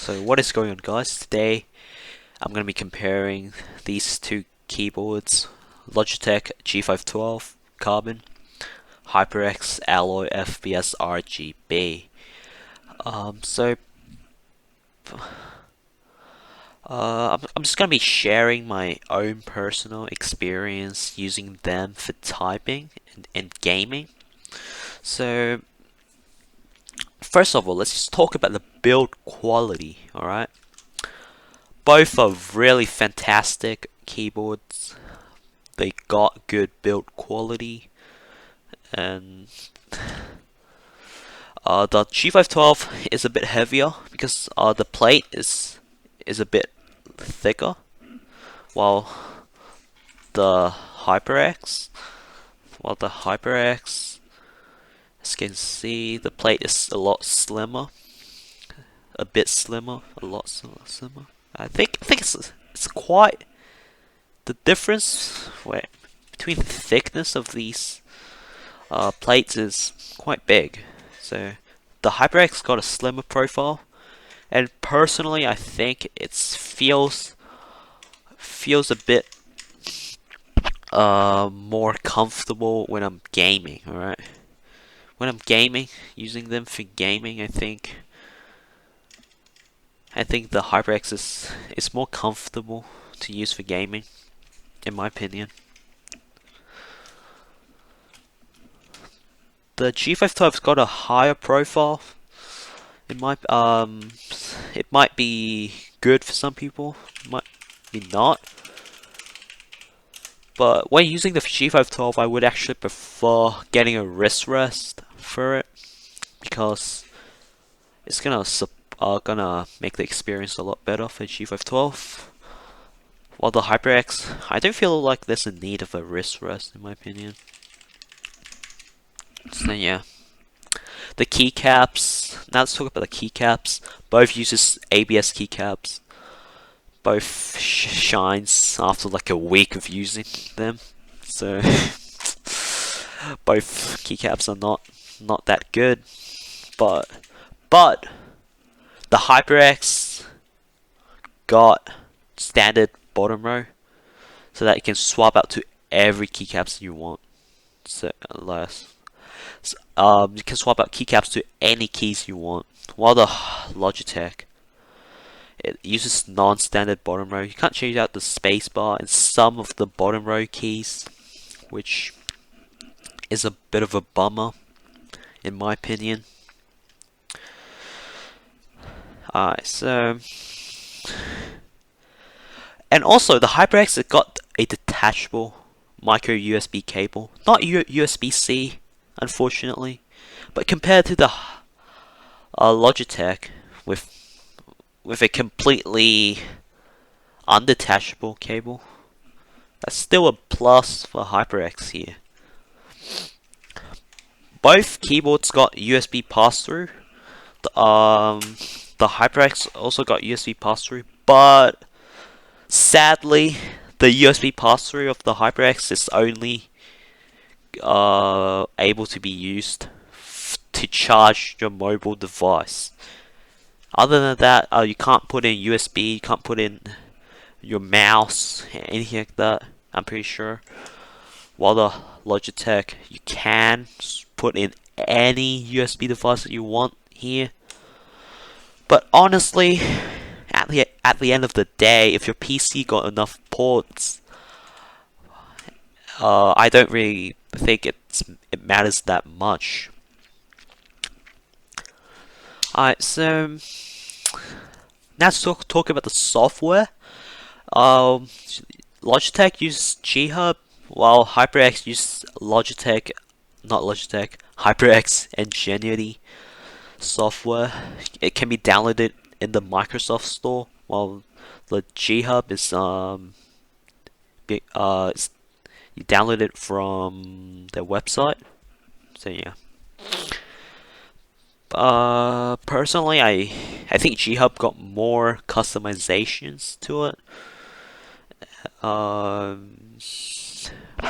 So what is going on, guys? Today I'm going to be comparing these two keyboards, Logitech G512 Carbon, HyperX Alloy FBS RGB. So I'm just going to be sharing my own personal experience using them for typing and gaming. So first of all, let's just talk about the build quality, alright? Both are really fantastic keyboards. They got good build quality, and the G512 is a bit heavier because the plate is a bit thicker, while the HyperX, as you can see, the plate is a lot slimmer, a bit slimmer, a lot slimmer. I think it's quite the difference between the thickness of these plates is quite big. So the HyperX got a slimmer profile, and personally, I think it feels a bit more comfortable when I'm gaming. All right, when I'm gaming, using them for gaming, I think the HyperX is more comfortable to use for gaming, in my opinion. The G512's got a higher profile. It might be good for some people, might be not. But when using the G512, I would actually prefer getting a wrist rest for it, because it's gonna make the experience a lot better for G512. While the HyperX, I don't feel like there's a need of a wrist rest, in my opinion. So yeah, the keycaps. Now let's talk about the keycaps. Both uses ABS keycaps. Both shines after like a week of using them. So both keycaps are not that good, but the HyperX got standard bottom row, so that you can swap out to every keycaps you want. So you can swap out keycaps to any keys you want. While the Logitech, it uses non-standard bottom row. You can't change out the spacebar and some of the bottom row keys, which is a bit of a bummer, in my opinion. Alright, so, and also the HyperX, it got a detachable micro USB cable, not USB-C, unfortunately, but compared to the Logitech with a completely undetachable cable, that's still a plus for HyperX here. Both keyboards got USB pass-through. The HyperX also got USB pass-through, but sadly, the USB pass-through of the HyperX is only able to be used to charge your mobile device. Other than that, you can't put in USB, you can't put in your mouse, anything like that, I'm pretty sure. While the Logitech, you can put in any USB device that you want here. But honestly, at the end of the day, if your PC got enough ports, I don't really think it matters that much. Alright, so now let's talk about the software. Logitech uses G-Hub, while HyperX uses HyperX Ingenuity software. It can be downloaded in the Microsoft Store, while the G-Hub is you download it from their website. So yeah. Personally, I think G-Hub got more customizations to it.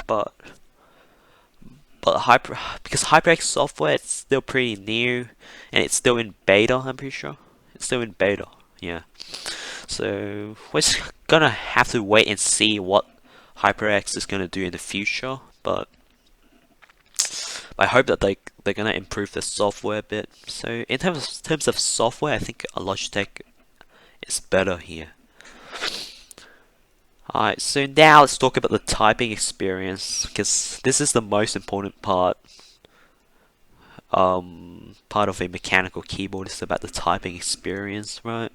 But because HyperX software, it's still pretty new, and it's still in beta. I'm pretty sure it's still in beta. Yeah. So we're just gonna have to wait and see what HyperX is gonna do in the future, but I hope that they're gonna improve the software a bit. So in terms of software, I think a Logitech is better here. Alright, so now let's talk about the typing experience, because this is the most important part. Part of a mechanical keyboard is about the typing experience, right?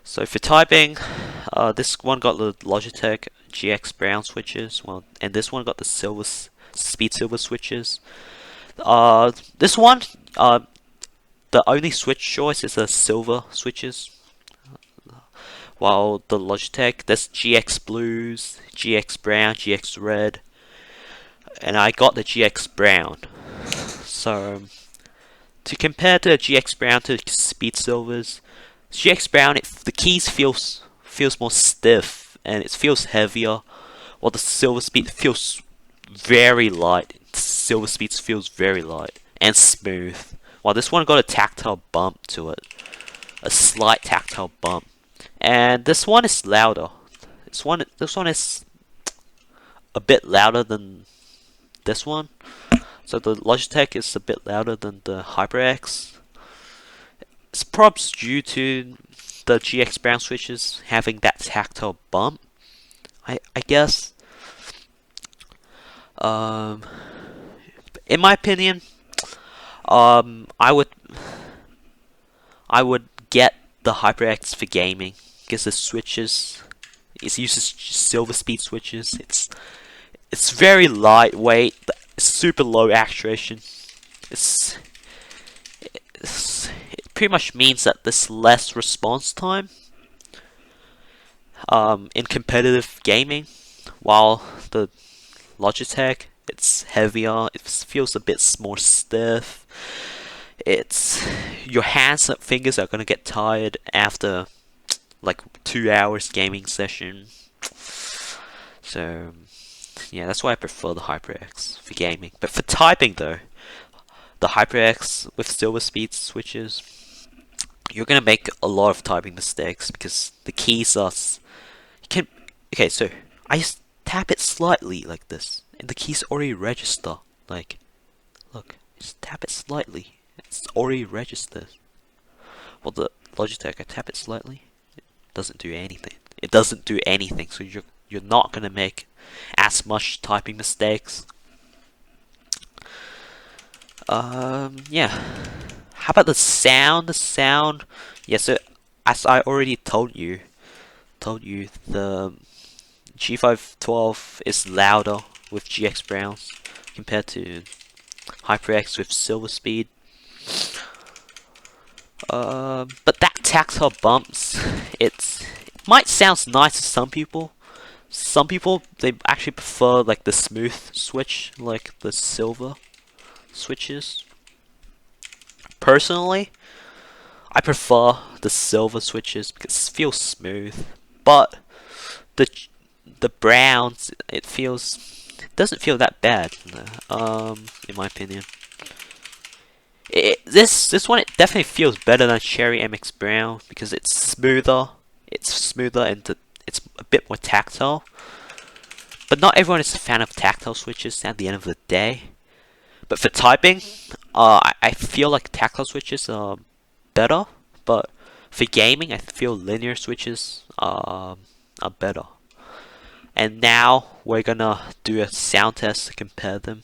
So for typing, this one got the Logitech GX brown switches, and this one got the speed silver switches. This one, the only switch choice is the silver switches, while the Logitech, there's GX blues, GX brown, GX red, and I got the GX brown. So to compare to the GX brown to the speed silvers, GX brown, the keys feels more stiff and it feels heavier, while the silver speed feels very light. Silver speeds feels very light and smooth, while this one got a tactile bump to it, a slight tactile bump, and this one is louder. This one is a bit louder than this one. So the Logitech is a bit louder than the HyperX. It's probably due to the GX brown switches having that tactile bump, I guess. In my opinion, I would get the HyperX for gaming because the switches, it uses silver speed switches. It's very lightweight, super low actuation. It pretty much means that there's less response time in competitive gaming, while the Logitech, it's heavier, it feels a bit more stiff. Your hands and fingers are gonna get tired after like 2 hours gaming session. So yeah, that's why I prefer the HyperX for gaming. But for typing though, the HyperX with silver speed switches, you're gonna make a lot of typing mistakes because the keys are. Okay, so I just tap it slightly like this, and the keys already register. Like, look, just tap it slightly, it's already registered. Well, the Logitech, I tap it slightly, it doesn't do anything. It doesn't do anything. So you're not gonna make as much typing mistakes. Yeah. How about the sound? The sound. Yeah. So as I already told you, the G512 is louder with GX browns compared to HyperX with silver speed. But that tactile bumps, it might sound nice to some people. Some people, they actually prefer like the smooth switch, like the silver switches. Personally, I prefer the silver switches because it feels smooth. But the browns, it doesn't feel that bad. In my opinion. This one, it definitely feels better than Cherry MX Brown because it's smoother. It's smoother and it's a bit more tactile. But not everyone is a fan of tactile switches at the end of the day. But for typing, I feel like tactile switches are better. But for gaming, I feel linear switches are better. And now we're gonna do a sound test to compare them.